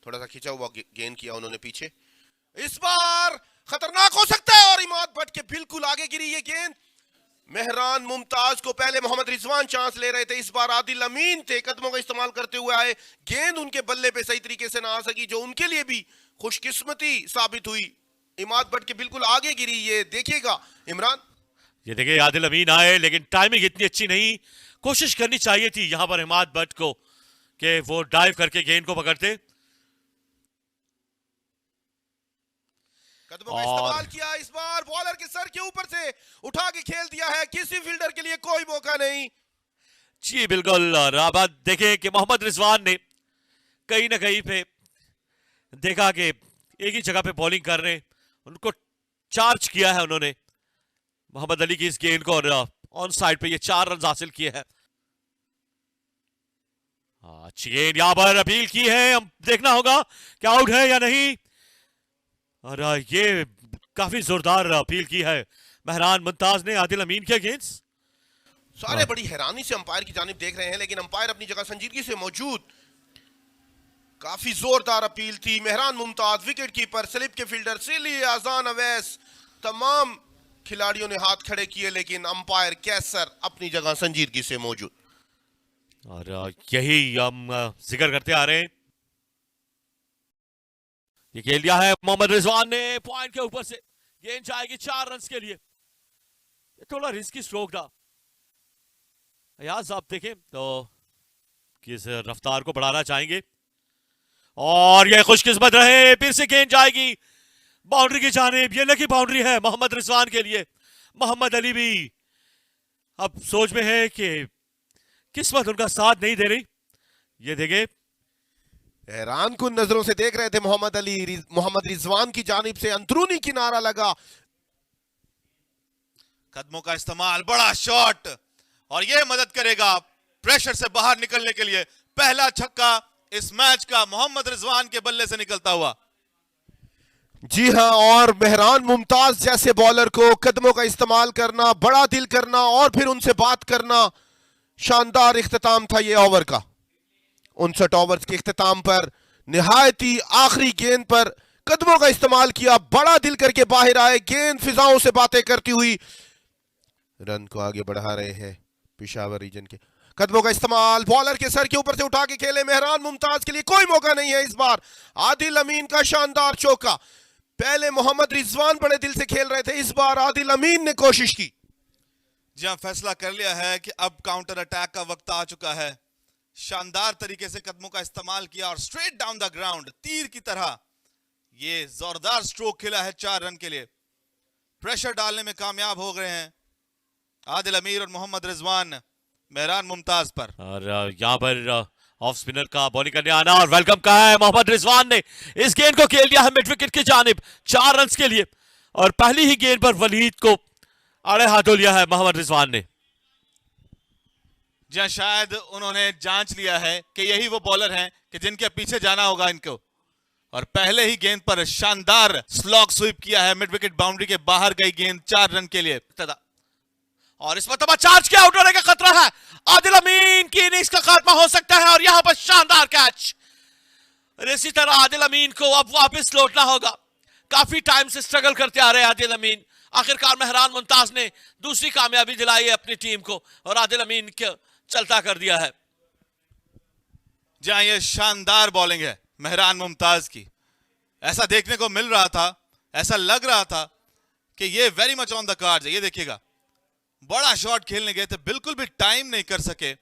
थोड़ा सा खिंचा हुआ गेंद किया उन्होंने पीछे। इस बार खतरनाक हो सकता है और इमाद भट्ट के बिल्कुल आगे गिरी ये गेंद। मेहरान मुमताज को पहले मोहम्मद रिजवान चांस ले रहे थे, इस बार आदिल अमीन थे कदमों का इस्तेमाल करते हुए आए, गेंद उनके बल्ले पे सही तरीके से ना आ सकी, जो उनके लिए भी खुशकिस्मती साबित हुई। इमाद भट्ट के बिल्कुल आगे गिरी, ये देखिएगा इमरान। ये देखिए आदिल अमीन आए लेकिन टाइमिंग इतनी अच्छी नहीं, कोशिश करनी चाहिए थी यहां पर इमाद भट्ट को कि वो डाइव करके गेंद को पकड़ते। कदमों का इस्तेमाल किया, इस बार बॉलर के सर के ऊपर से उठा के खेल दिया है, किसी फील्डर के लिए कोई मौका नहीं। जी बिल्कुल। और अब देखें कि मोहम्मद रिजवान ने कहीं ना कहीं पे देखा कि एक ही जगह पे बॉलिंग कर रहे हैं, उनको चार्ज किया है उन्होंने मोहम्मद अली की इस गेंद को, और ऑन साइड पे ये 4 रन हासिल किए हैं। अच्छी गेंद यहां पर अपील की है, हम देखना होगा कि आउट है या नहीं। और ये काफी जोरदार अपील की है मेहरान मुमताज ने आदिल अमीन के अगेंस्ट। सारे बड़ी हैरानी से अंपायर की जानिब देख रहे हैं, लेकिन अंपायर अपनी जगह संजीदगी से मौजूद। काफी जोरदार अपील थी। Mehran Mumtaz, wicket keeper, slip के फील्डर सिली, आजान अवैस, तमाम खिलाड़ियों ने हाथ खड़े किए, लेकिन अंपायर कैसर अपनी जगह संजीदगी से मौजूद। और यही हम जिक्र करते आ रहे हैं। ये खेल दिया है मोहम्मद रिजवान ने, पॉइंट के ऊपर से गेंद जाएगी 4 रन के लिए। ये थोड़ा रिस्की स्ट्रोक था यार साहब, देखें तो किस रफ्तार को बढ़ाना चाहेंगे। और ये खुशकिस्मत रहे, फिर से गेंद जाएगी बाउंड्री की जानिब। ये लकी बाउंड्री है मोहम्मद रिजवान के लिए। मोहम्मद अली भी अब सोच में है कि किस्मत उनका साथ नहीं दे रही। ये देखे हैरान कुन नजरों से देख रहे थे मोहम्मद अली। मोहम्मद रिजवान की जानिब से अंदरूनी किनारा लगा, कदमों का इस्तेमाल, बड़ा शॉट, और यह मदद करेगा प्रेशर से बाहर निकलने के लिए। पहला छक्का इस मैच का मोहम्मद रिजवान के बल्ले से निकलता हुआ। जी हां, और मेहरान मुमताज जैसे बॉलर को कदमों का इस्तेमाल करना, बड़ा दिल करना और फिर उनसे बात करना, शानदार इख्तिताम था ये ओवर का। 59 ओवर्स के इख्तिताम पर निहायती आखिरी गेंद पर कदमों का इस्तेमाल किया, बड़ा दिल करके बाहर आए, गेंद फिजाओं से बातें करती हुई रन को आगे बढ़ा रहे हैं पेशावर रीजन के। कदमों का इस्तेमाल, बॉलर के सर के ऊपर से उठा के खेले, मेहरान मुमताज के लिए कोई मौका नहीं है। इस बार आदिल अमीन का शानदार चौका। पहले मोहम्मद रिजवान बड़े दिल से खेल रहे थे, इस बार आदिल अमीन ने कोशिश की। जी हां, फैसला कर लिया है कि अब काउंटर अटैक का वक्त आ चुका है। शानदार तरीके से कदमों का इस्तेमाल किया और स्ट्रेट डाउन द ग्राउंड तीर की तरह ये जोरदार स्ट्रोक खेला है 4 रन के लिए। प्रेशर डालने में कामयाब हो गए हैं आदिल अमीर और मोहम्मद रिजवान मेहरान मुमताज पर। और यहाँ पर ऑफ स्पिनर का बॉलिंग करने आना और वेलकम कहा है मोहम्मद रिजवान ने। इस गेंद को खेल दिया है मिड विकेट की जानिब 4 रन के लिए, और पहली ही गेंद पर वलीद को आड़े हाथों लिया है मोहम्मद रिजवान ने। जहां शायद उन्होंने जांच लिया है कि यही वो बॉलर हैं कि जिनके पीछे जाना होगा इनको, और पहले ही गेंद पर शानदार स्लॉग स्वीप किया है मिड विकेट बाउंड्री के बाहर गई गेंद 4 रन के लिए। और इस मरतबा चार्ज के आउट होने का खतरा है, आदिल अमीन की इनिंग्स का खात्मा हो सकता है, और यहां पर शानदार कैच। इसी तरह आदिल अमीन को अब वापस लौटना होगा। काफी टाइम से स्ट्रगल करते आ रहे हैं आदिल अमीन, आखिरकार मेहरान मुमताज ने दूसरी कामयाबी दिलाई है अपनी टीम को और आदिल अमीन को चलता कर दिया है। जहां ये शानदार बॉलिंग है मेहरान मुमताज की, ऐसा देखने को मिल रहा था, ऐसा लग रहा था कि ये very much on the cards है। ये देखिएगा, बड़ा शॉट खेलने गए थे, बिल्कुल भी टाइम नहीं कर सके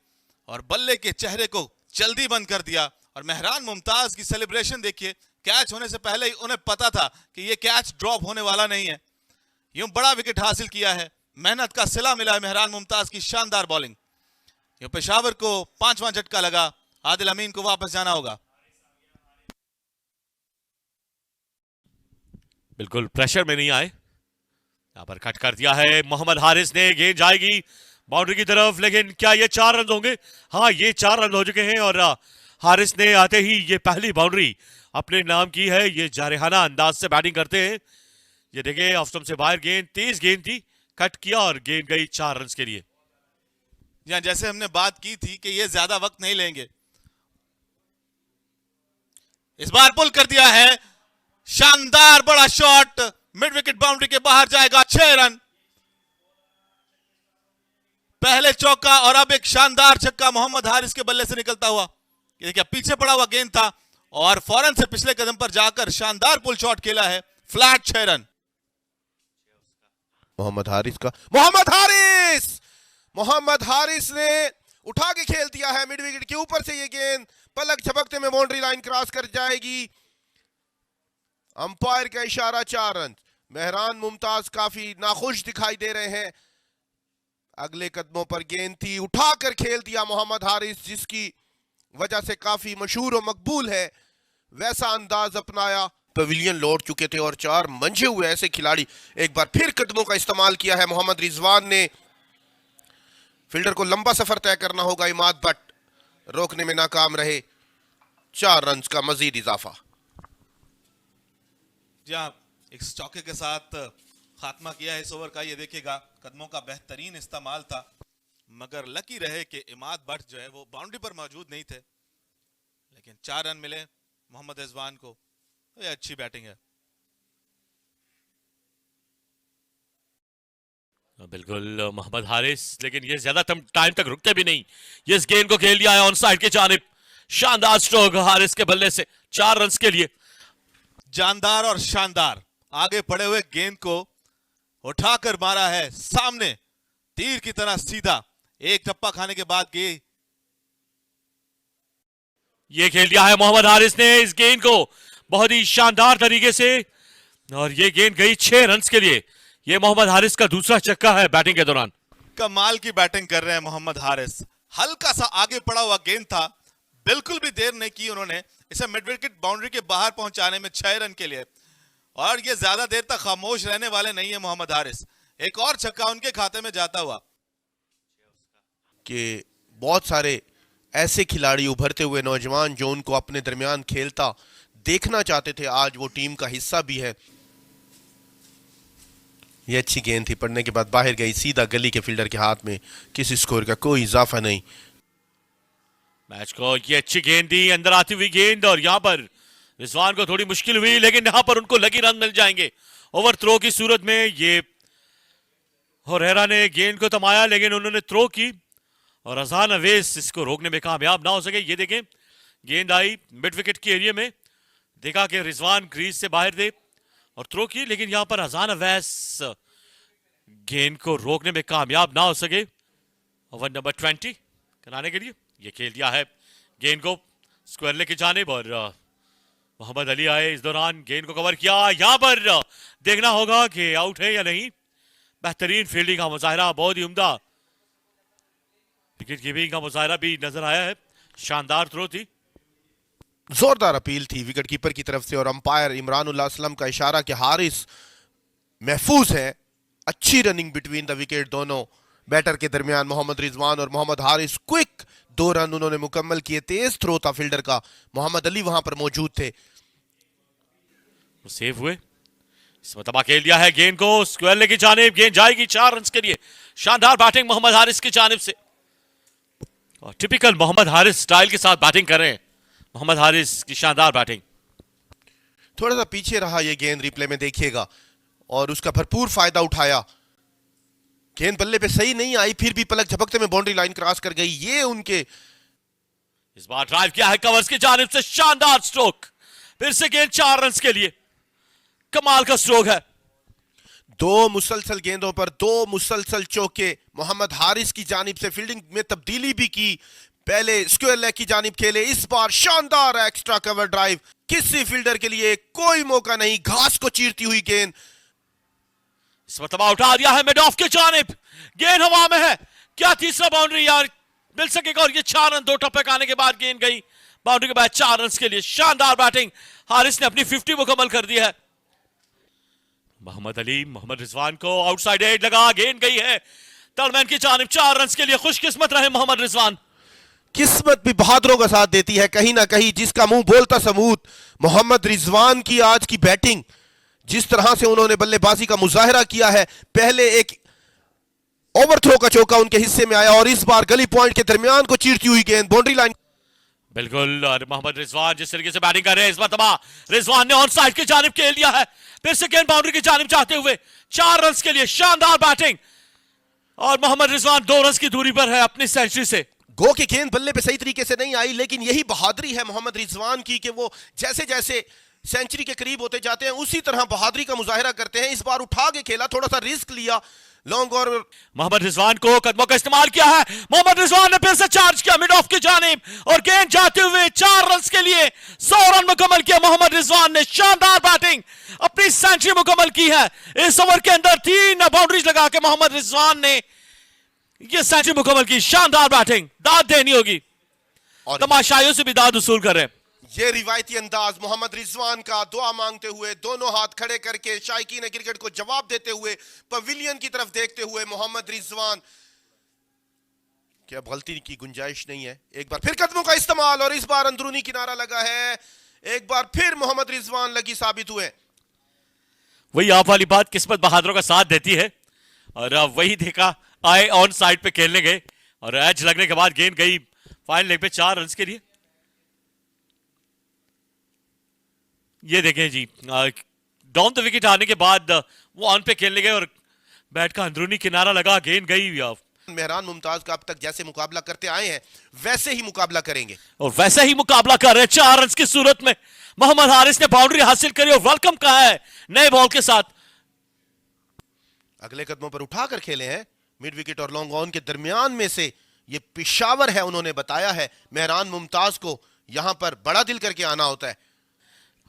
और बल्ले के चेहरे को जल्दी बंद कर दिया। और मेहरान मुमताज की सेलिब्रेशन देखिए, कैच होने से पहले ही उन्हें पता था कि ये कैच ड्रॉप होने वाला नहीं है। यूं बड़ा विकेट हासिल किया है, मेहनत का सिला मिला है मेहरान मुमताज की शानदार बॉलिंग। यूं पेशावर को 5वां झटका लगा, आदिल अमीन को वापस जाना होगा। बिल्कुल प्रेशर में नहीं आए, यहां पर कट कर दिया है मोहम्मद हारिस ने, गेंद जाएगी बाउंड्री की तरफ, लेकिन क्या ये 4 रन होंगे? हाँ, ये 4 रन हो चुके हैं और हारिस ने आते ही ये पहली बाउंड्री अपने नाम की है। ये जारहाना अंदाज से बैटिंग करते हैं। ये देखें ऑफ स्टंप से बाहर गेंद, तेज गेंद थी, कट किया और गेंद गई 4 रन के लिए। जैसे हमने बात की थी कि ये ज्यादा वक्त नहीं लेंगे, इस बार पुल कर दिया है, शानदार बड़ा शॉट, मिड विकेट बाउंड्री के बाहर जाएगा, 6 रन। पहले चौका और अब एक शानदार छक्का मोहम्मद हारिस के बल्ले से निकलता हुआ। ये क्या पीछे पड़ा हुआ गेंद था और फौरन से पिछले कदम पर जाकर शानदार पुल शॉट खेला है, फ्लैट 6 रन। मोहम्मद हारिस ने उठा के खेल दिया है मिड विकेट के ऊपर से। ये गेंद पलक झपकते में बाउंड्री लाइन क्रॉस कर जाएगी। अंपायर का इशारा, 4 रन। मेहरान मुमताज काफी नाखुश दिखाई दे रहे हैं। अगले कदमों पर गेंद थी, उठाकर खेल दिया मोहम्मद हारिस, जिसकी वजह से काफी मशहूर और मकबूल है। वैसा अंदाज अपनाया। पवेलियन लौट चुके थे और 4 मंझे हुए ऐसे खिलाड़ी। एक बार फिर कदमों का इस्तेमाल किया है मोहम्मद रिजवान ने। फील्डर को लंबा सफर तय करना होगा, इमाद बट रोकने में नाकाम रहे। 4 रन का मजीद इजाफा। जहां इस चौके के साथ खात्मा किया है इस ओवर का। ये देखिएगा कदमों का बेहतरीन इस्तेमाल था, मगर लकी रहे कि इमाद बट जो है वो बाउंड्री पर मौजूद नहीं थे, लेकिन 4 रन मिले मोहम्मद रिजवान को। तो ये अच्छी बैटिंग है। बिल्कुल मोहम्मद हारिस, लेकिन ये ज्यादा टाइम तक रुकते भी नहीं। ये इस गेंद को खेल दिया है ऑन साइड की जानिब। शानदार स्ट्रोक हारिस के बल्ले से, 4 रन के लिए। जानदार और शानदार आगे पड़े हुए गेंद को उठाकर मारा है सामने, तीर की तरह सीधा। एक टप्पा खाने के बाद ये खेल दिया है मोहम्मद हारिस ने इस गेंद को बहुत ही शानदार तरीके से, और ये गेंद गई 6 रन के लिए। ये मोहम्मद हारिस का दूसरा छक्का है बैटिंग के दौरान। कमाल की बैटिंग कर रहे हैं मोहम्मद हारिस। हल्का सा आगे पड़ा हुआ गेंद था, बिल्कुल भी देर नहीं की उन्होंने इसे मिड विकेट बाउंड्री के बाहर पहुंचाने में 6 रन के लिए। और ये ज्यादा देर तक खामोश रहने वाले नहीं है मोहम्मद हारिस। एक और छक्का उनके खाते में जाता हुआ। कि बहुत सारे ऐसे खिलाड़ी, उभरते हुए नौजवान जो उनको अपने दरमियान खेलता देखना चाहते थे, आज वो टीम का हिस्सा भी है। ये अच्छी गेंद थी, पड़ने के बाद बाहर गई, सीधा गली के फील्डर के हाथ में। किसी स्कोर का कोई इजाफा नहीं। मैच को ये अच्छी गेंद दी, अंदर आती हुई गेंद, और यहां पर रिजवान को थोड़ी मुश्किल हुई, लेकिन यहां पर उनको लगी रन मिल जाएंगे ओवर थ्रो की सूरत में। ये होरेरा ने गेंद को थमाया, लेकिन उन्होंने थ्रो की और अजान अवैस इसको रोकने में कामयाब ना हो सके। ये देखें, गेंद आई मिड विकेट के एरिया में, देखा कि रिजवान क्रीज से बाहर दे और थ्रो की, लेकिन यहां पर अजान अवैस गेंद को रोकने में कामयाब ना हो सके। ओवर नंबर 20 कराने के लिए ये खेल दिया है गेंद को स्क्वायर लेग की जानिब, और मोहम्मद अली आए, इस दौरान गेंद को कवर किया। यहां पर देखना होगा कि आउट है या नहीं। बेहतरीन फील्डिंग का मुजाहरा, बहुत ही उम्दा विकेट कीपिंग का मुजाहरा भी नजर आया है। शानदार थ्रो थी, जोरदार अपील थी विकेट कीपर की तरफ से, और अंपायर इमरान उल्लाह असलम का इशारा कि हारिस महफूज है। अच्छी रनिंग बिटवीन द विकेट दोनों बैटर के दरमियान, मोहम्मद रिजवान और मोहम्मद हारिस। क्विक 2 रन उन्होंने मुकम्मल किए। तेज थ्रो था फील्डर का, मोहम्मद अली वहां पर मौजूद थे, वो सेव हुए। इस मतलब खेल दिया है गेंद को स्क्वायर लेग की जानिब, गेंद जाएगी 4 रन के लिए। शानदार बैटिंग मोहम्मद हारिस की जानिब से, और टिपिकल मोहम्मद हारिस स्टाइल के साथ बैटिंग कर रहे हैं। मोहम्मद हारिस की शानदार बैटिंग। थोड़ा सा पीछे रहा ये गेंद, रिप्ले में देखिएगा, और उसका भरपूर फायदा उठाया। गेंद बल्ले पे सही नहीं आई, फिर भी पलक झपकते में बाउंड्री लाइन क्रॉस कर गई। ये उनके इस बार ड्राइव किया है कवर्स की जानिब से, शानदार स्ट्रोक। फिर से गेंद 4 रन के लिए, कमाल का स्ट्रोक है। 2 मुसलसल गेंदों पर 2 मुसलसल चौके मोहम्मद हारिस की जानिब से। फील्डिंग में तब्दीली भी की, पहले स्क्वायर लेग की जानिब खेले, इस बार शानदार एक्स्ट्रा कवर ड्राइव। किसी फील्डर के लिए कोई मौका नहीं, घास को चीरती हुई गेंद। इस मतलब उठा दिया है मिड ऑफ की जानिब, गेंद हवा में है। क्या तीसरा बाउंड्री यार मिल सकेगा, और ये 4 रन 2 टप्पे आने के बाद गेंद गई बाउंड्री के बाद 4 रन के लिए। शानदार बैटिंग, हारिस ने अपनी 50 मुकम्मल कर दी है। मोहम्मद अली, मोहम्मद रिजवान को आउटसाइड एज लगा, गेंद गई है टर्नमैन की जानिब, 4 रन के लिए। खुशकिस्मत रहे मोहम्मद रिजवान। किस्मत भी बहादुरों का साथ देती है कहीं ना कहीं, जिसका मुंह बोलता सबूत। मोहम्मद रिजवान की आज की बैटिंग, जिस तरह से उन्होंने बल्लेबाजी का मुजाहरा किया है। पहले एक ओवर थ्रो का चौका उनके हिस्से में आया, और इस बार गली पॉइंट के दरमियान को चीरती हुई गेंद बाउंड्री लाइन। बिल्कुल। और मोहम्मद रिजवान जिस तरीके से बैटिंग कर रहे हैं इस मरतबा रिजवान ने ऑन साइड की जानिब खेल दिया है, फिर से गेंद बाउंड्री की जानिब चाहते हुए 4 रन के लिए शानदार बैटिंग। और मोहम्मद रिजवान 2 रन की दूरी पर है अपनी सेंचुरी से। गो की गेंद बल्ले पे सही तरीके से नहीं आई, लेकिन यही बहादुरी है मोहम्मद रिजवान की कि वो जैसे जैसे सेंचुरी के करीब होते जाते हैं उसी तरह बहादुरी का मुजाहिरा करते हैं। इस बार उठा के खेला, थोड़ा सा रिस्क लिया लॉन्ग, और मोहम्मद रिजवान को कदमों का इस्तेमाल किया है। मोहम्मद रिजवान ने फिर से चार्ज किया मिड ऑफ की जानिब और गेंद जाते हुए 4 रन के लिए 100 रन मुकम्मल किया। मोहम्मद रिजवान ने शानदार बैटिंग, अपनी सेंचुरी मुकम्मल की है। इस ओवर के अंदर 3 बाउंड्रीज लगा के मोहम्मद रिजवान ने ये सेंचुरी मुकम्मल की। शानदार बैटिंग, दाद देनी होगी, और तमाशाइयों से भी दाद वसूल कर रहे हैं। ये रिवायती अंदाज मोहम्मद रिजवान का, दुआ मांगते हुए दोनों हाथ खड़े करके शायकीन क्रिकेट को जवाब देते हुए पवेलियन की तरफ देखते हुए मोहम्मद रिजवान कि अब गलती की गुंजाइश नहीं है। एक बार फिर कदमों का इस्तेमाल और इस बार अंदरूनी किनारा लगा है। एक बार फिर मोहम्मद रिजवान लगी साबित हुए। वही आप वाली बात, किस्मत बहादुरों का साथ देती है। और वही देखा, आए ऑन साइड पे खेलने गए और एज लगने के बाद गेंद गई फाइनल लेग पे 4 रन के लिए। ये देखें जी, डाउन द विकेट आने के बाद वो ऑन पे खेलने गए और बैट का अंदरूनी किनारा लगा, गेंद गई। मेहरान मुमताज का अब तक जैसे मुकाबला करते आए हैं वैसे ही मुकाबला करेंगे और वैसे ही मुकाबला कर रहे हैं। 4 रन की सूरत में मोहम्मद हारिस ने बाउंड्री हासिल करी और वेलकम कहा है नए बॉल के साथ। अगले कदमों पर उठाकर खेले हैं मिड विकेट और लॉन्ग ऑन के दरमियान में से ये पिशावर है। उन्होंने बताया है मेहरान मुमताज को यहां पर बड़ा दिल करके आना होता है।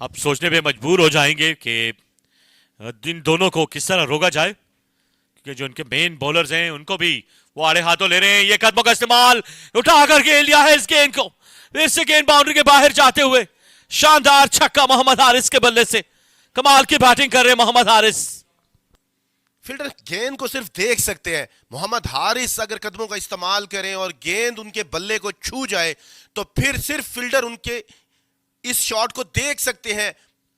अब सोचने पे मजबूर हो जाएंगे कि इन दोनों को किस तरह रोका जाए, क्योंकि जो उनके मेन बॉलर्स हैं उनको भी वो आड़े हाथों ले रहे हैं। ये कदमों का इस्तेमाल, उठाकर खेल लिया है इस गेंद को, फिर से गेंद बाउंड्री के बाहर जाते हुए शानदार छक्का मोहम्मद हारिस के बल्ले से। कमाल की बैटिंग कर रहे हैं मोहम्मद हारिस। फील्डर गेंद को सिर्फ देख सकते हैं, मोहम्मद हारिस अगर कदमों का इस्तेमाल करें और गेंद उनके बल्ले को छू जाए तो फिर सिर्फ फील्डर उनके इस शॉट को देख सकते हैं।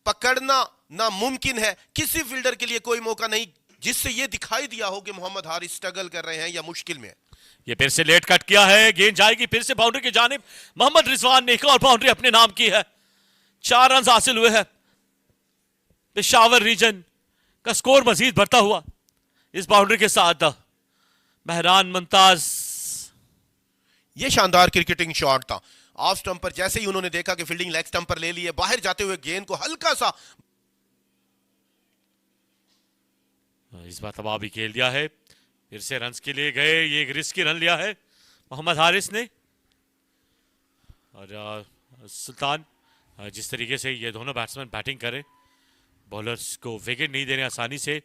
पकड़ना नामुमकिन है, किसी फील्डर के लिए कोई मौका नहीं जिससे ये दिखाई दिया हो कि मोहम्मद हारिस स्ट्रगल कर रहे हैं या मुश्किल में है। ये फिर से लेट कट किया है, गेंद जाएगी फिर से बाउंड्री की जानिब। मोहम्मद रिजवान ने एक और बाउंड्री अपने नाम की है। 4 रन हासिल हुए हैं। पेशावर रीजन का स्कोर मजीद बढ़ता हुआ इस बाउंड्री के साथ। मेहरान मुमताज, ये शानदार क्रिकेटिंग शॉट था। ऑफ स्टंप पर जैसे ही उन्होंने देखा कि फील्डिंग लेग स्टंप पर ले ली है, बाहर जाते हुए गेंद को हल्का सा इस बार तबाह भी खेल दिया है। फिर से रन के लिए गए, ये एक रिस्की रन लिया है मोहम्मद हारिस ने। और सुल्तान, जिस तरीके से ये दोनों बैट्समैन बैटिंग करें, बॉलर्स को विकेट नहीं देने आसानी से,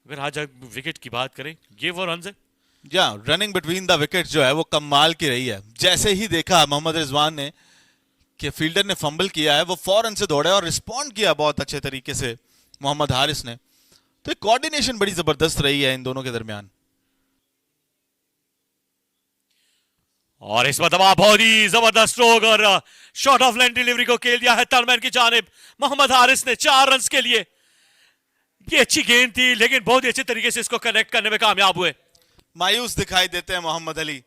अगर आज विकेट की बात करें ये वो रन है। या रनिंग बिटवीन द विकेट जो है वो कमाल की रही है। जैसे ही देखा मोहम्मद रिजवान ने कि फील्डर ने फंबल किया है, वो फौरन से दौड़े और रिस्पॉन्ड किया बहुत अच्छे तरीके से मोहम्मद हारिस ने। तो कोऑर्डिनेशन बड़ी जबरदस्त रही है इन दोनों के दरमियान। और इस बार बहुत ही जबरदस्त स्ट्रोक और शॉर्ट ऑफ लाइन डिलीवरी को खेल दिया है टर्नमैन की जानिब। मोहम्मद हारिस ने 4 रन के लिए, ये अच्छी गेंद थी लेकिन बहुत ही अच्छे तरीके से इसको कनेक्ट करने में कामयाब हुए। मायूस दिखाई देते हैं मोहम्मद अली।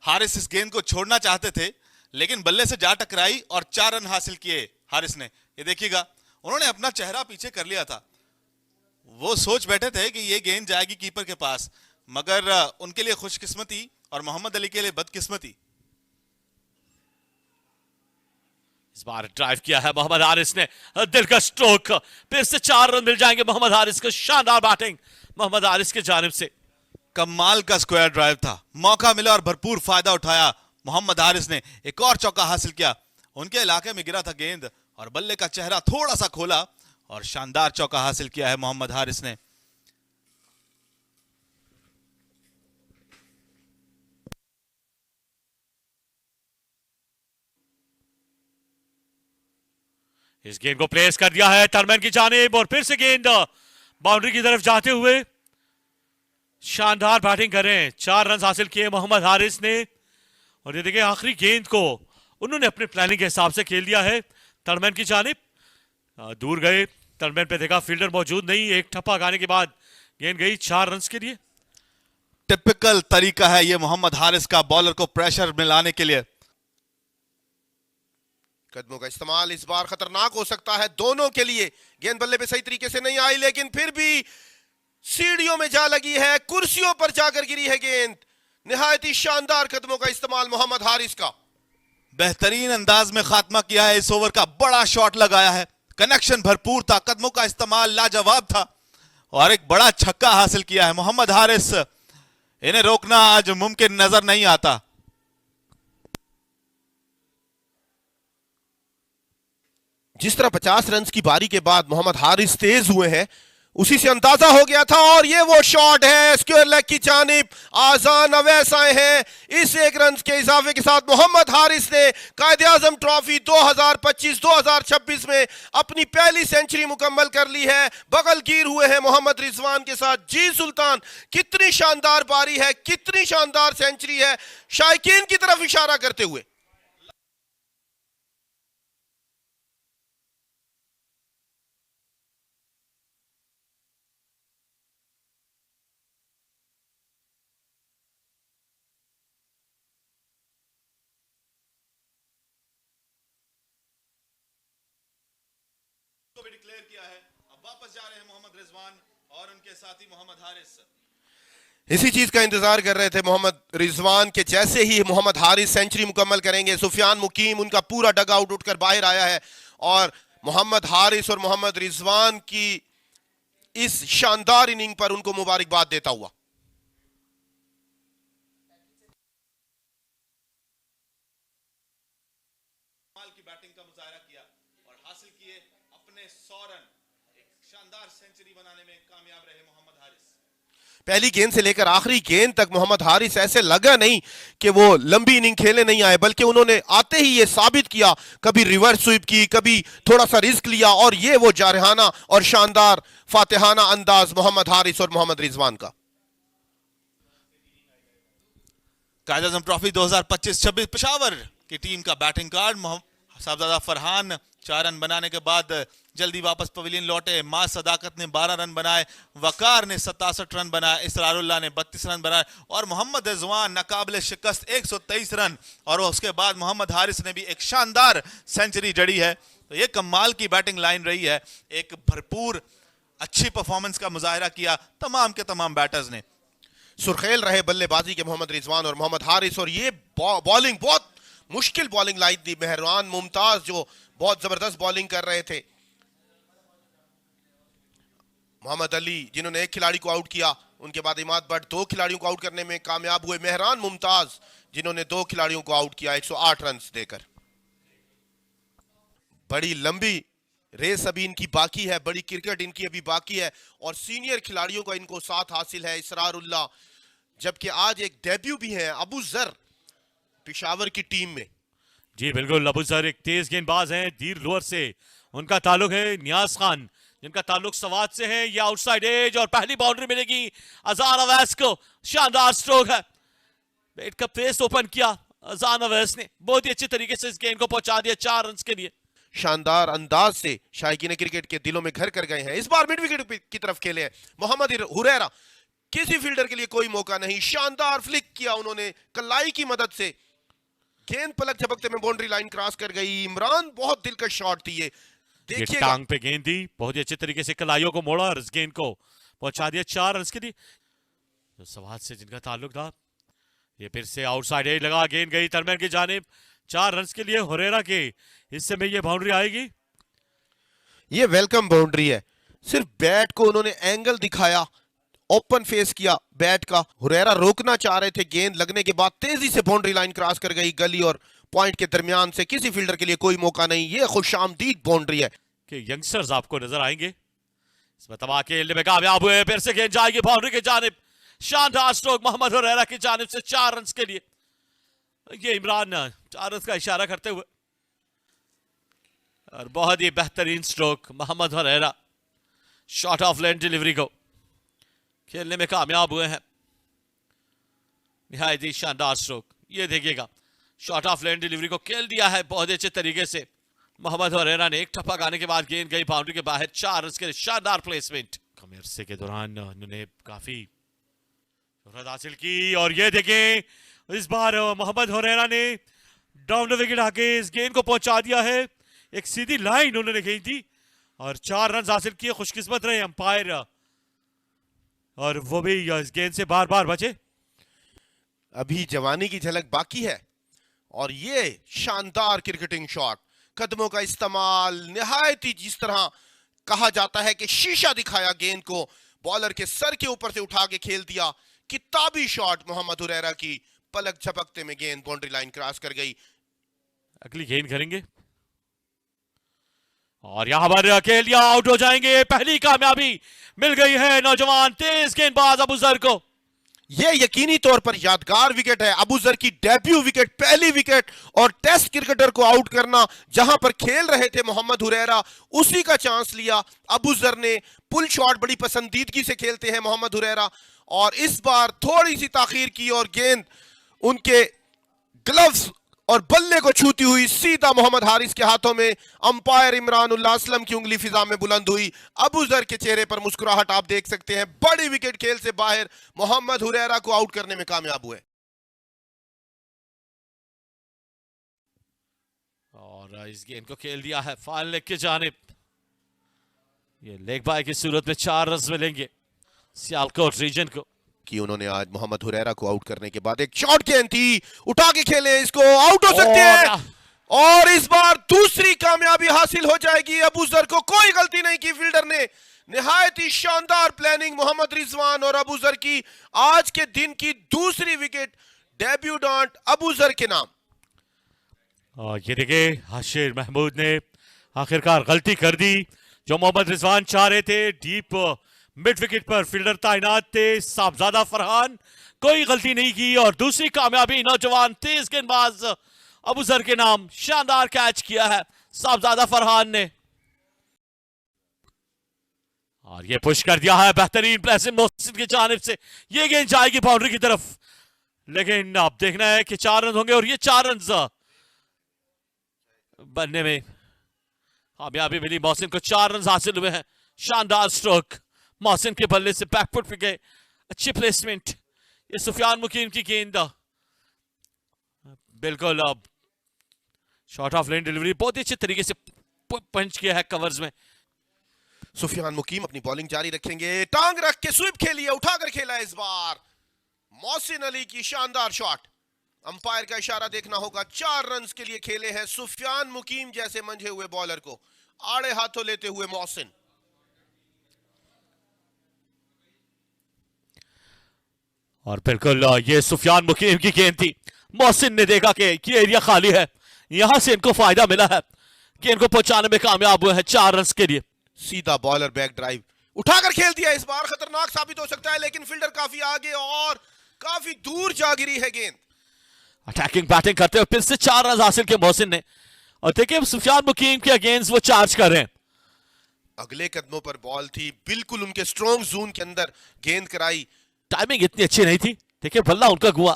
हारिस इस गेंद को छोड़ना चाहते थे लेकिन बल्ले से जा टकराई और 4 रन हासिल किए हारिस ने। ये देखिएगा, उन्होंने अपना चेहरा पीछे कर लिया था। वो सोच बैठे थे कि ये गेंद जाएगी कीपर के पास, मगर उनके लिए खुशकिस्मती और मोहम्मद अली के लिए बदकिस्मती। इस बार ड्राइव किया है मोहम्मद हारिस ने, दिल का स्ट्रोक, फिर से 4 रन मिल जाएंगे मोहम्मद हारिस को। शानदार बैटिंग मोहम्मद हारिस की जानिब से। कमाल का स्क्वायर ड्राइव था, मौका मिला और भरपूर फायदा उठाया मोहम्मद हारिस ने। एक और चौका हासिल किया। उनके इलाके में गिरा था गेंद और बल्ले का चेहरा थोड़ा सा खोला और शानदार चौका हासिल किया है मोहम्मद हारिस ने। इस गेंद को प्लेस कर दिया है टर्नमैन की जानिब और फिर से गेंद बाउंड्री की तरफ जाते हुए शानदार बैटिंग कर रहे हैं। 4 रन हासिल किए मोहम्मद हारिस ने। और ये देखिए, आखिरी गेंद को उन्होंने अपने प्लानिंग के हिसाब से खेल दिया है टर्नमैन की जानिब। दूर गए, टर्नमैन पे देखा फील्डर मौजूद नहीं, एक ठप्पा खाने के बाद गेंद गई 4 रन के लिए। टिपिकल तरीका है ये मोहम्मद हारिस का बॉलर को प्रेशर में लाने के लिए। कदमों का इस्तेमाल इस बार खतरनाक हो सकता है दोनों के लिए। गेंद बल्ले पे सही तरीके से नहीं आई, लेकिन फिर भी सीढ़ियों में जा लगी है, कुर्सियों पर जाकर गिरी है गेंद। निहायत ही शानदार कदमों का इस्तेमाल मोहम्मद हारिस का। बेहतरीन अंदाज में खात्मा किया है इस ओवर का, बड़ा शॉट लगाया है, कनेक्शन भरपूर था, कदमों का इस्तेमाल लाजवाब था और एक बड़ा छक्का हासिल किया है मोहम्मद हारिस। इन्हें रोकना आज मुमकिन नजर नहीं आता। जिस तरह 50 रन की बारी के बाद मोहम्मद हारिस तेज हुए हैं, उसी से अंदाजा हो गया था। और ये वो शॉट है स्क्वायर लेग की जानिब, आजान अवैस आए हैं। इस एक रन के इजाफे के साथ मोहम्मद हारिस ने कायद-ए-आज़म ट्रॉफी 2025-2026 में अपनी पहली सेंचुरी मुकम्मल कर ली है। बगलगीर हुए हैं मोहम्मद रिजवान के साथ। जी सुल्तान, कितनी शानदार बारी है, कितनी शानदार सेंचुरी है, शायकीन की तरफ इशारा करते हुए। को भी डिक्लेयर किया है। अब वापस जा रहे हैं मोहम्मद रिजवान और उनके साथी मोहम्मद हारिस। इसी चीज का इंतजार कर रहे थे मोहम्मद रिजवान के। जैसे ही मोहम्मद हारिस सेंचुरी मुकम्मल करेंगे, सुफियान मुकीम उनका पूरा डग आउट उठकर बाहर आया है और मोहम्मद हारिस और मोहम्मद रिजवान की इस शानदार इनिंग पर उनको मुबारकबाद देता हुआ। की बैटिंग का मुजाहरा किया और हासिल किए अपने 100 रन। एक शानदार सेंचुरी बनाने में कामयाब रहे मोहम्मद हारिस। पहली गेंद से लेकर आखिरी गेंद तक मोहम्मद हारिस ऐसे लगा नहीं कि वो लंबी इनिंग खेलने नहीं आए, बल्कि उन्होंने आते ही ये साबित किया, कभी रिवर्स स्वीप की, कभी थोड़ा सा रिस्क लिया, और ये वो जारहाना और शानदार फातिहाना अंदाज मोहम्मद हारिस और मोहम्मद रिजवान का। कायद-ए-आज़म ट्रॉफी 2025-26 पेशावर की टीम का बैटिंग कार्ड। साहबजादा फरहान 4 रन बनाने के बाद जल्दी वापस पवेलियन लौटे। मां सदाकत ने 12 रन बनाए, वकार ने 67 रन बनाए, इसरारुल्लाह ने 32 रन बनाए और मोहम्मद रिजवान नाकाबिले शिकस्त 123 रन। और उसके बाद मोहम्मद हारिस ने भी एक शानदार सेंचुरी जड़ी है। तो ये कमाल की बैटिंग लाइन रही है। एक भरपूर अच्छी परफॉर्मेंस का मुजाहरा किया तमाम के तमाम बैटर्स ने। सुर्खेल रहे बल्लेबाजी के मोहम्मद रिजवान और मोहम्मद हारिस, और ये बॉलिंग बहुत मुश्किल बॉलिंग लाइन थी। मेहरान मुमताज जो बहुत जबरदस्त बॉलिंग कर रहे थे, मोहम्मद अली जिन्होंने एक खिलाड़ी को आउट किया, उनके बाद इमाद भट्ट 2 खिलाड़ियों को आउट करने में कामयाब हुए। मेहरान मुमताज जिन्होंने 2 खिलाड़ियों को आउट किया 108 रन देकर। बड़ी लंबी रेस अभी इनकी बाकी है, बड़ी क्रिकेट इनकी अभी बाकी है और सीनियर खिलाड़ियों का इनको साथ हासिल है, इसरारुल्लाह, जबकि आज एक डेब्यू भी है अबू जर पेशावर की टीम में। जी बिल्कुल, अबू जर एक तेज गेंदबाज हैं, दीर लोअर से उनका ताल्लुक है। नियाज खान जिनका ताल्लुक सवात से है, ये आउटसाइड एज और पहली बाउंड्री मिलेगी अजान अवैस को। शानदार स्ट्रोक है, बैट का पेस ओपन किया अजान अवैस ने, बहुत ही अच्छे तरीके से इस गेंद को पहुंचा दिया 4 रन के लिए। शानदार अंदाज से शायकीन क्रिकेट के दिलों में घर कर गए हैं। इस बार मिड विकेट की तरफ खेले हैं मोहम्मद हुरैरा, किसी फील्डर के लिए कोई मौका नहीं। शानदार फ्लिक किया उन्होंने कलाई की मदद से, गेंद पलक झपकते में बाउंड्री लाइन क्रॉस कर गई। इमरान बहुत दिलकश शॉट थी ये, देखिए टांग पे गेंद दी, बहुत ही अच्छे तरीके से कलाइयों को मोड़ा और इस गेंद को पहुंचा दिया 4 रन के लिए। तो सवात से जिनका ताल्लुक था, ये फिर से आउटसाइड एज लगा, गेंद गई तरमैन की जानिब। 4 रन के लिए हुरैरा के हिस्से में ये बाउंड्री आएगी। ये वेलकम बाउंड्री है। सिर्फ बैट को उन्होंने एंगल दिखाया, ओपन फेस किया बैट का। हुरैरा रोकना चाह रहे थे, गेंद लगने के बाद तेजी से बाउंड्री लाइन क्रॉस कर गई। गली और पॉइंट के दरमियान से किसी फील्डर के लिए कोई मौका नहीं। ये खुशामदीद बाउंड्री है कि यंगस्टर्स आपको नजर आएंगे इसमें तबाह खेलने में कामयाब हुए। फिर से गेंद जाएगी बाउंड्री की जानिब, शानदार स्ट्रोक मोहम्मद हुरैरा की जानिब से 4 रन के लिए। ये इमरान 4 रन का इशारा करते हुए और बहुत ही बेहतरीन stroke Mohammad Huraira shot off length delivery को खेलने में कामयाब हुए हैं। निहायत ही शानदार स्ट्रोक, ये देखिएगा शॉट ऑफ लेंथ डिलीवरी को खेल दिया है बहुत अच्छे तरीके से मोहम्मद हुरैरा ने। एक ठप्पा गाने के बाद गेंद गई बाउंड्री के बाहर, 4 रन के लिए शानदार प्लेसमेंट। कम अरसे के दौरान उन्होंने काफी शोहरत हासिल की और ये देखें इस बार मोहम्मद हुरैरा ने डाउन द विकेट आके इस गेंद को पहुंचा दिया है एक सीधी लाइन उन्होंने खींची थी और 4 रन हासिल किए। खुशकिस्मत रहे अंपायर और वो भी इस गेंद से बार बार बचे। अभी जवानी की झलक बाकी है और ये शानदार क्रिकेटिंग शॉट, कदमों का इस्तेमाल निहायत ही, जिस तरह कहा जाता है कि शीशा दिखाया गेंद को, बॉलर के सर के ऊपर से उठा के खेल दिया। किताबी शॉट मोहम्मद हुरैरा की, पलक झपकते में गेंद बाउंड्री लाइन क्रॉस कर गई। अगली गेंद करेंगे और यहां पर केलिया आउट हो जाएंगे। पहली कामयाबी मिल गई है नौजवान तेज गेंदबाज अबूजर को। यह यकीनी तौर पर यादगार विकेट है, अबूजर की डेब्यू विकेट, पहली विकेट, और टेस्ट क्रिकेटर को आउट करना। जहां पर खेल रहे थे मोहम्मद हुरैरा, उसी का चांस लिया अबूजर ने। पुल शॉट बड़ी पसंदीदगी से खेलते हैं मोहम्मद हुरैरा, और इस बार थोड़ी सी ताखीर की और गेंद उनके ग्लव्स और बल्ले को छूती हुई सीधा मोहम्मद हारिस के हाथों में। अंपायर इमरान उल्लाह असलम की उंगली फिजा में बुलंद हुई। अबूजर के चेहरे पर मुस्कुराहट आप देख सकते हैं। बड़ी विकेट खेल से बाहर मोहम्मद हुरैरा को आउट करने में कामयाब हुए। और इस गेंद को खेल दिया है फाइनल लेग की जानिब। ये लेग बाय की सूरत में 4 रन मिलेंगे सियालकोट रीजन को। कि उन्होंने आज मोहम्मद हुरैरा को आउट करने के बाद एक शॉट गेंद थी, उठा के खेले, इसको आउट हो सकते हैं, और इस बार दूसरी कामयाबी हासिल हो जाएगी अबूजर को। कोई गलती नहीं की फील्डर ने, निहायत ही शानदार प्लानिंग मोहम्मद रिजवान और अबूजर की। आज के दिन की दूसरी विकेट डेब्यूटेंट अबूजर के नाम। और ये देखिए हाशिर महमूद ने आखिरकार गलती कर दी। जो मोहम्मद रिजवान चाह रहे थे, डीप मिड विकेट पर फील्डर तैनात थे साहबजादा फरहान, कोई गलती नहीं की और दूसरी कामयाबी नौजवान तेज गेंदबाज अबूजर के नाम। शानदार कैच किया है साहबजादा फरहान ने और ये पुश कर दिया है बेहतरीन प्लेसिंग मोहसिन की जानिब से। ये गेंद जाएगी बाउंड्री की तरफ, लेकिन अब देखना है कि 4 रन होंगे और ये 4 रन बनने में कामयाबी मिली। मोहसिन को 4 रन हासिल हुए हैं। शानदार स्ट्रोक मोहसिन के बल्ले से, बैकफुट पे गए, अच्छी प्लेसमेंट। ये सुफियान मुकीम की गेंद, बिल्कुल अब शॉर्ट ऑफ लेन डिलीवरी बहुत ही अच्छे तरीके से पंच किया है कवर्स में। सुफियान मुकीम अपनी बॉलिंग जारी रखेंगे, टांग रख के स्वीप खेली है, उठाकर खेला इस बार मोहसिन अली की शानदार शॉट। अंपायर का इशारा देखना होगा। 4 रन के लिए खेले हैं सुफियान मुकीम जैसे मंझे हुए बॉलर को, आड़े हाथों लेते हुए मोहसिन। और बिल्कुल ये सुफियान मुकीम की गेंद थी। मोहसिन ने देखा कि ये एरिया खाली है, यहां से इनको फायदा मिला है, गेंद को पहुंचाने में कामयाब हुए हैं 4 रन के लिए। सीधा बॉलर बैक ड्राइव उठाकर खेल दिया, इस बार खतरनाक साबित हो सकता है, लेकिन फील्डर काफी आगे और काफी दूर जा गिरी है गेंद। अटैकिंग बैटिंग करते हुए फिर से 4 रन हासिल किए मोहसिन ने। और देखिए सुफियान मुकीम के अगेंस्ट वो चार्ज कर रहे हैं। अगले कदमों पर बॉल थी, बिल्कुल उनके स्ट्रॉन्ग जोन के अंदर गेंद कराई। टाइमिंग इतनी अच्छी नहीं थी, देखिए बल्ला उनका गुआ।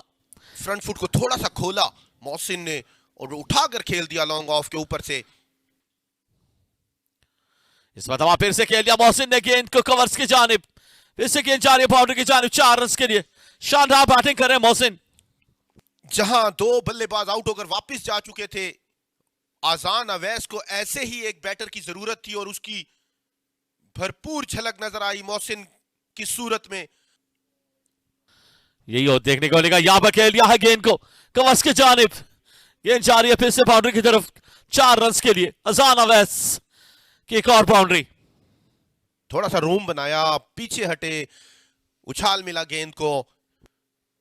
फ्रंट फुट को थोड़ा सा खोला मोहसिन ने और उठाकर खेल दिया लॉन्ग ऑफ के ऊपर से। इस बार फिर से खेल दिया मोहसिन ने गेंद को कवर्स की जानिब, फिर से गेंद जा रही है बाउंड्री की जानिब। 4 रन के लिए शानदार बैटिंग कर रहे हैं मोहसिन। जहां 2 बल्लेबाज आउट होकर वापस जा चुके थे, आजान अवैस को ऐसे ही एक बैटर की जरूरत थी और उसकी भरपूर झलक नजर आई मोहसिन की सूरत में। यही और देखने को मिलेगा। यहां पर खेल दिया है गेंद को कवर्स की जानिब, गेंद जा रही है फिर से बाउंड्री की तरफ। 4 रन के लिए आजान अवैस की एक और बाउंड्री। थोड़ा सा रूम बनाया, पीछे हटे, उछाल मिला गेंद को,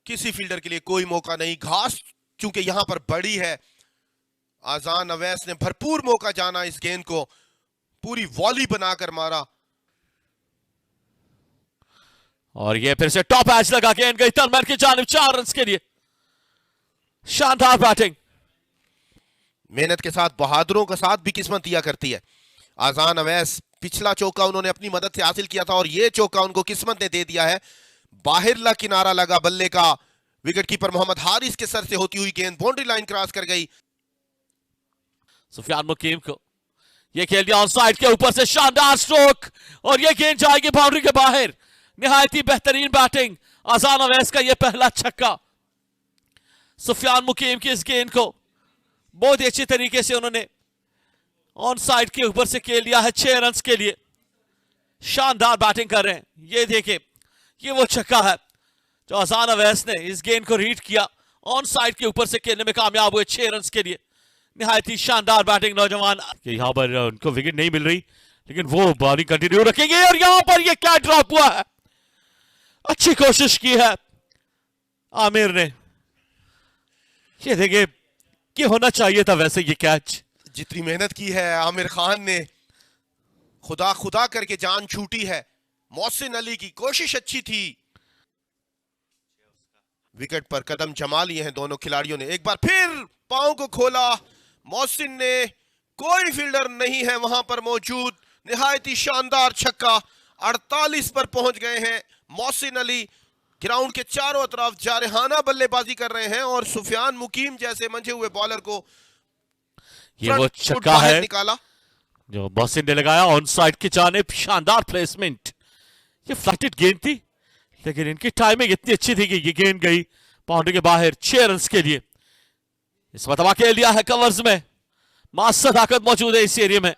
किसी फील्डर के लिए कोई मौका नहीं। घास चूंकि यहां पर बड़ी है, आजान अवैस ने भरपूर मौका जाना, इस गेंद को पूरी वॉली बनाकर मारा। और ये फिर से टॉप एज लगा गेंद गई तलमैन की जानिब। 4 रन के लिए शानदार बैटिंग। मेहनत के साथ बहादुरों का साथ भी किस्मत दिया करती है। आजान अवैस पिछला चौका उन्होंने अपनी मदद से हासिल किया था और ये चौका उनको किस्मत ने दे दिया है। बाहिरला किनारा लगा बल्ले का, विकेटकीपर मोहम्मद हारिस के सर से होती हुई गेंद बाउंड्री लाइन क्रॉस कर गई। सुफियान मुकीम को ये खेल दिया ऑन साइड के ऊपर से, शानदार स्ट्रोक और ये गेंद जाएगी बाउंड्री के बाहर। निहायत ही बेहतरीन बैटिंग आजान अवैस का, ये पहला छक्का। सुफियान मुकीम की इस गेंद को बहुत ही अच्छी तरीके से उन्होंने ऑन साइड के ऊपर से खेल दिया है 6 रन के लिए। शानदार बैटिंग कर रहे हैं। ये देखे, ये वो छक्का है जो अजान अवैस ने इस गेंद को रीड किया, ऑन साइड के ऊपर से खेलने में कामयाब हुए 6 रन के लिए। निहायत ही शानदार बैटिंग नौजवान। यहां पर उनको विकेट नहीं मिल रही, लेकिन वो बॉलिंग कंटिन्यू रखेंगे। और यहां पर ये क्या ड्रॉप हुआ है, अच्छी कोशिश की है आमिर ने। ये देखिए, ये होना चाहिए था वैसे ये कैच। जितनी मेहनत की है आमिर खान ने, खुदा खुदा करके जान छूटी है। मोहसिन अली की कोशिश अच्छी थी, विकेट पर कदम जमा लिए हैं दोनों खिलाड़ियों ने। एक बार फिर पांव को खोला मोहसिन ने, कोई फील्डर नहीं है वहां पर मौजूद। निहायत ही शानदार छक्का, 48 पर पहुंच गए हैं मोहसिन अली। ग्राउंड के चारों तरफ जारहाना बल्लेबाजी कर रहे हैं और सुफियान मुकीम जैसे मंझे हुए बॉलर को ये वो छक्का है निकाला जो मोहसिन ने लगाया ऑन साइड की जानिब। शानदार प्लेसमेंट, ये फ्लाइटेड गेंद थी, लेकिन इनकी टाइमिंग इतनी अच्छी थी कि ये गेंद गई बाउंड्री के बाहर 6 रन के लिए। इस मतबा खेल लिया है कवर्स में, मास्टर ताकत मौजूद है इस एरिया में।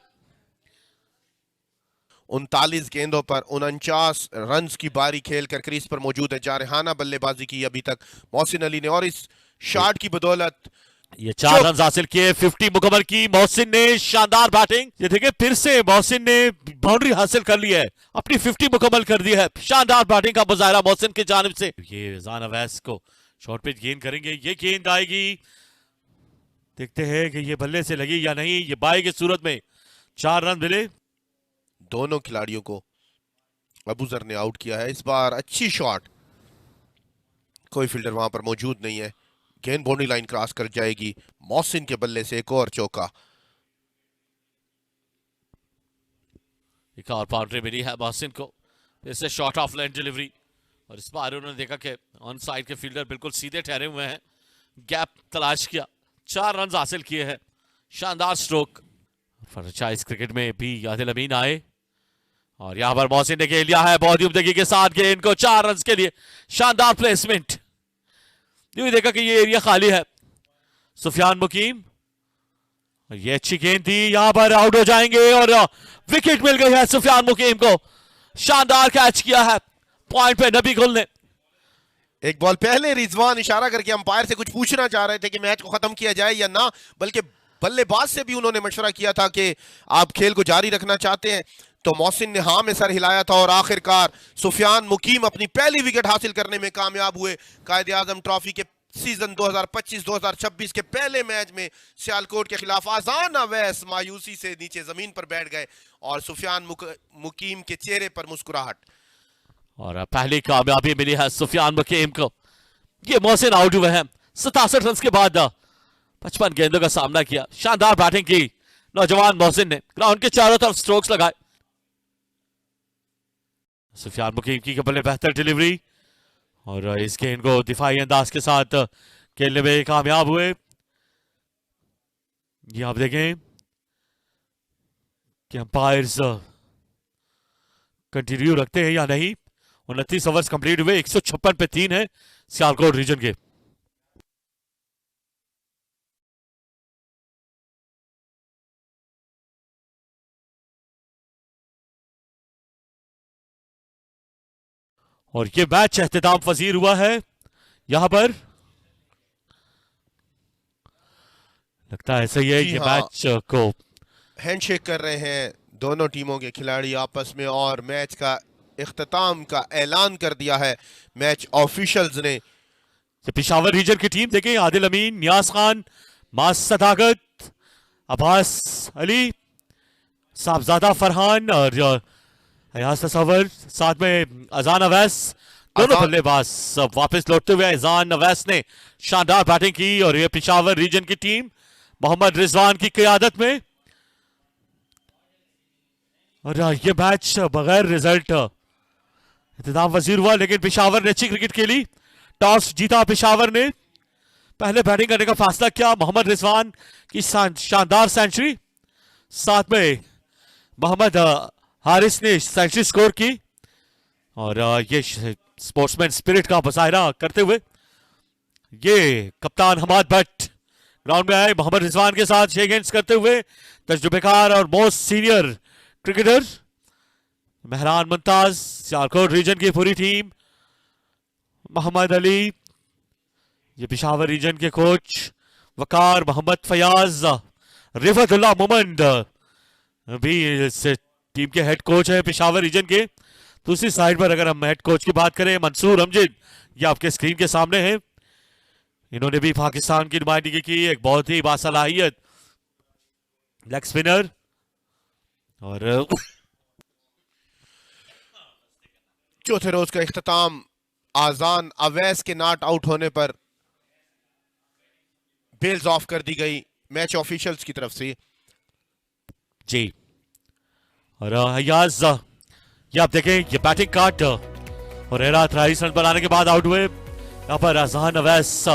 39 गेंदों पर 49 रन की बारी खेलकर क्रीज पर मौजूद है। जारहाना बल्लेबाजी की अभी तक मोहसिन अली ने, और इस शॉट की बदौलत ये 4 रन हासिल किए। 50 मुकम्मल की मोहसिन ने। शानदार बैटिंग, ये देखिए फिर से मोहसिन ने बाउंड्री हासिल कर ली है, अपनी 50 मुकम्मल कर दी है। शानदार बैटिंग का मुजाहरा मोहसिन की जानिब से। ये अजान अवैस को शॉर्ट पिच गेंद करेंगे, ये गेंद आएगी, देखते हैं कि ये बल्ले से लगी या नहीं। ये बाई की सूरत में 4 रन मिले। दोनों खिलाड़ियों को अबूजर ने आउट किया है इस बार। अच्छी शॉट, कोई फील्डर वहां पर मौजूद नहीं है। गेंद बाउंड्री लाइन क्रॉस कर जाएगी। मोहसिन के बल्ले से एक और चौका। एक और बाउंड्री मिली है मोहसिन को, फिर से शॉर्ट ऑफ लाइन डिलीवरी। और इस बार उन्होंने देखा कि ऑन साइड के फील्डर बिल्कुल सीधे ठहरे हुए हैं, गैप तलाश किया, 4 रन हासिल किए हैं। शानदार स्ट्रोक। फ्रेंचाइज क्रिकेट में भी आदिल अमीन आए और यहां पर मोहसिन ने खेल लिया है बहुत ही उम्दगी के साथ गेंद को 4 रन के लिए। शानदार प्लेसमेंट। यूं देखा कि ये एरिया खाली है। सुफियान मुकीम, ये अच्छी गेंद थी, यहां पर आउट हो जाएंगे और विकेट मिल गई है सुफियान मुकीम को। शानदार कैच किया है पॉइंट पे नबी गुल ने। एक बॉल पहले रिजवान इशारा करके अंपायर से कुछ पूछना चाह रहे थे कि मैच को खत्म किया जाए या ना, बल्कि बल्लेबाज से भी उन्होंने मशवरा किया था कि आप खेल को जारी रखना चाहते हैं, तो मोहसिन ने हाँ में सर हिलाया था और आखिरकार सुफियान मुकीम अपनी पहली विकेट हासिल करने में कामयाब हुए। कायदे आजम ट्रॉफी के सीजन 2025-2026 के पहले मैच में सियालकोट के खिलाफ अजान अवैस मायूसी से नीचे जमीन पर बैठ गए और सुफियान मुकीम के चेहरे पर मुस्कुराहट। और पहली कामयाबी मिली है सुफियान मुकीम को। ये मोहसिन आउट हुए हैं 67 रन के बाद। 55 गेंदों का सामना किया, शानदार बैटिंग की नौजवान मोहसिन ने, ग्राउंड के चारों तरफ स्ट्रोक्स लगाए। सुफियान मुकीम की बल्ले बेहतर डिलीवरी और इस गेंद को दिफाई अंदाज के साथ खेलने में कामयाब हुए। ये आप देखें कि अंपायर्स कंटिन्यू रखते हैं या नहीं। 29 ओवर्स कंप्लीट हुए, 156 पे 3 है सियालकोट रीजन के। और ये मैच एहतिताम पजीर हुआ है। यहां पर लगता है सही है, ये मैच को हैंडशेक कर रहे हैं दोनों टीमों के खिलाड़ी आपस में और मैच का इख्तिताम का ऐलान कर दिया है मैच ऑफिशियल्स ने। पेशावर रीजन की टीम देखें, आदिल अमीन, नियाज खान, मास सदाकत, अब्बास अली, साहबजादा फरहान और अयाज तसव्वुर, साथ में अजान अवैस, दोनों बल्लेबाज सब वापस लौटते हुए। अजान अवैस ने शानदार बैटिंग की और ये पेशावर रीजन की टीम मोहम्मद रिजवान की क़ियादत में। और ये मैच बगैर रिजल्ट इख्तिताम वजीर हुआ, लेकिन पेशावर ने अच्छी क्रिकेट खेली। टॉस जीता पेशावर ने, पहले बैटिंग करने का फैसला किया। मोहम्मद रिजवान की शानदार सेंचुरी, साथ में मोहम्मद हारिस ने सेंचुरी स्कोर की और ये स्पोर्ट्समैन स्पिरिट का मुजाहरा करते हुए ये कप्तान हमाद भट्ट ग्राउंड में आए मोहम्मद रिजवान के साथ शेक हैंड्स करते हुए तजुर्बेकार और most senior cricketer Mehran Mumtaz, Sialkot region की पूरी टीम, मोहम्मद अली, ये पिशावर रीजन के कोच वकार, मोहम्मद फयाज, रिफतुल्लाह मोमंड भी इस टीम के हेड कोच है पिशावर रीजन के। दूसरी साइड पर अगर हम हेड कोच की बात करें मंसूर अमजद, ये आपके स्क्रीन के सामने हैं। इन्होंने भी पाकिस्तान की नुमाइंदगी की, एक बहुत ही बासलाहियत लेग स्पिनर। और चौथे रोज का इख्तिताम आजान अवैस के नॉट आउट होने पर बेल्स ऑफ कर दी गई मैच ऑफिशियल्स की तरफ से जी। और हयाज, ये आप देखें, ये बैटिंग कार्ड और 23 रन बनाने के बाद आउट हुए। यहाँ पर अजहान अवैस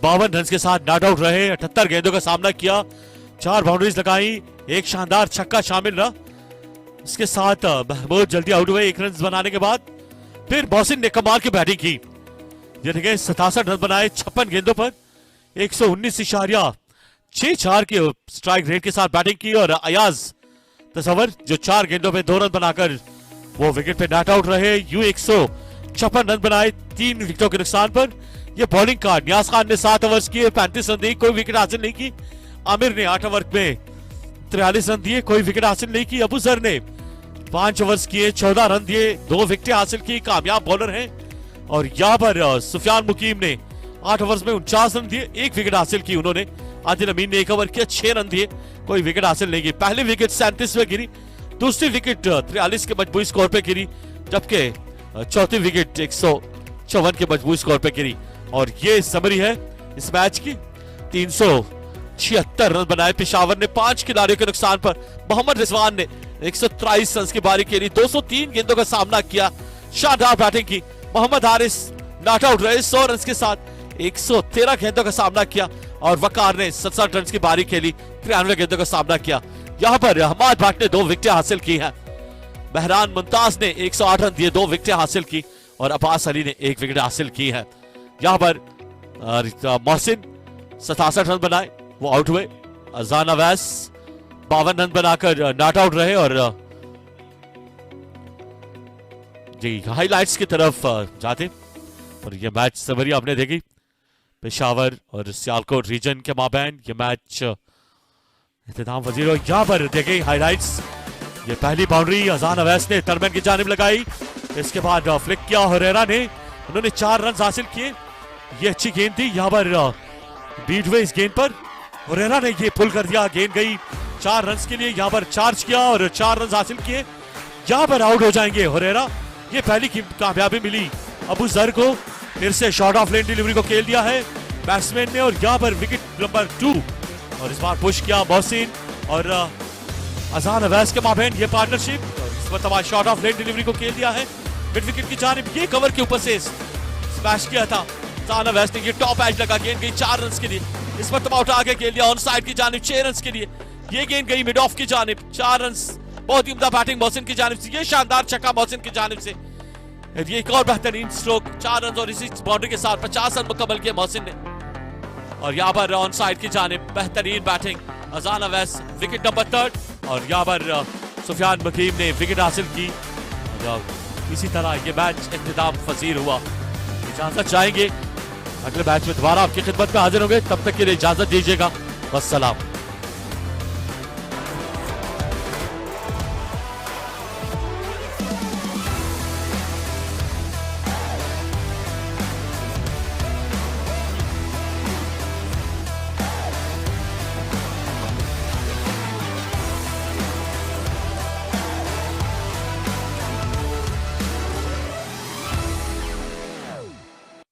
52 रन के साथ नॉट आउट रहे, 78 गेंदों का सामना किया, 4 बाउंड्रीज लगाई, एक शानदार छक्का शामिल रहा। इसके साथ महमूद जल्दी आउट हुए 1 रन बनाने के बाद। फिर मोहसिन ने कमाल की बैटिंग की, ये देखें 67 रन बनाए 56 गेंदों पर, 119.64 के स्ट्राइक रेट के साथ बैटिंग की। और अयाज तसवर जो 4 गेंदों में 2 रन बनाकर वो विकेट पे नॉट आउट रहे, यूं 156 रन बनाए 3 विकेटों के नुकसान पर। ये बॉलिंग कार्ड, नियाज खान ने 7 ओवर्स किए, 35 रन दिए, कोई विकेट हासिल नहीं की। आमिर ने 8 ओवर में 43 रन दिए, कोई विकेट हासिल नहीं की। अबू जर ने 5 ओवर्स किए, 14 रन दिए, 2 विकेट हासिल की, कामयाब बॉलर हैं। और यहाँ पर सुफियान मुकीम ने 8 ओवर्स में 49 रन दिए, 1 विकेट हासिल की उन्होंने। आदिल अमीन ने 1 ओवर किया, 6 रन दिए, कोई विकेट हासिल नहीं की। पहली विकेट 37 में गिरी, दूसरी विकेट 43 के मजबूरी स्कोर पे गिरी, जबकि चौथी विकेट 154 के मजबूरी स्कोर पे गिरी। और ये समरी है इस मैच की। 376 रन बनाए पिशावर ने 5 खिलाड़ियों के नुकसान पर। मोहम्मद रिजवान ने 123 रन की बारी खेली, 203 गेंदों का सामना किया, शानदार बैटिंग की। मोहम्मद हारिस नॉट आउट रहे 100 रन के साथ, 113 गेंदों का सामना किया। और वकार ने 67 रन की बारी खेली, 93 गेंदों का सामना किया। यहाँ पर हमाद भट्ट ने 2 विकेटें हासिल की हैं। मेहरान मुमताज ने 108 रन दिए, 2 विकेटें हासिल की। और अब्बास अली ने 1 विकेट हासिल की है। यहाँ पर मोहसिन 67 रन बनाए, वो आउट हुए। अजान अवैस 52 रन बनाकर नॉट आउट रहे। और जी हाइलाइट्स की तरफ जाते, और ये मैच समरी आपने देखी पेशावर और सियालकोट रीजन के माबैन, ये मैच इख्तिताम वजीर। यहाँ पर देखें हाइलाइट्स, ये पहली बाउंड्री अजान अवैस ने टर्मैन की जानिब लगाई, इसके बाद फ्लिक किया हुरैरा ने, उन्होंने 4 रन हासिल किए। ये अच्छी गेंद थी, यहाँ पर बीट हुए इस गेंद पर, हुरैरा ने ये पुल कर दिया, गेंद गई 4 रन के लिए। यहाँ पर चार्ज किया और 4 रन हासिल किए। यहाँ पर आउट हो जाएंगे हुरैरा। ये पहली कामयाबी मिली अबू जर को, फिर से शॉर्ट ऑफ लेन डिलीवरी को खेल दिया है बैट्समैन ने। और यहाँ पर विकेट नंबर 2, और इस बार पुश किया मोहसिन और अजान अवैस के माबैन ये पार्टनरशिप। इस मरतबा शॉर्ट ऑफ लेन डिलीवरी को खेल दिया है मिड विकेट की जानिब, ये कवर के ऊपर से स्मैश किया था अजान अवैस ने। ये टॉप एज लगा, गेंद गई 4 रन के लिए, इस मरतबा उठा के खेल दिया ऑन साइड की जानिब 6 रन के लिए। ये गेंद गई मिड ऑफ की जानिब, 4 रन। बहुत ही उम्दा बैटिंग मोहसिन की जानिब से, ये शानदार छक्का मोहसिन की जानिब से। ये एक और बेहतरीन स्ट्रोक, 4 रन और इसी बाउंड्री के साथ 50 रन मुकम्मल किए मोहसिन ने। और यहाँ पर ऑन साइड की जानिब बेहतरीन बैटिंग अजान अवैस, विकेट नंबर 3। और यहाँ पर सुफियान मुकीम ने विकेट हासिल की। इसी तरह ये मैच इख्तिताम पजीर हुआ। इजाजत चाहेंगे, अगले मैच में दोबारा आपकी खिदमत में हाजिर होंगे, तब तक के लिए इजाजत दीजिएगा। वस्सलाम।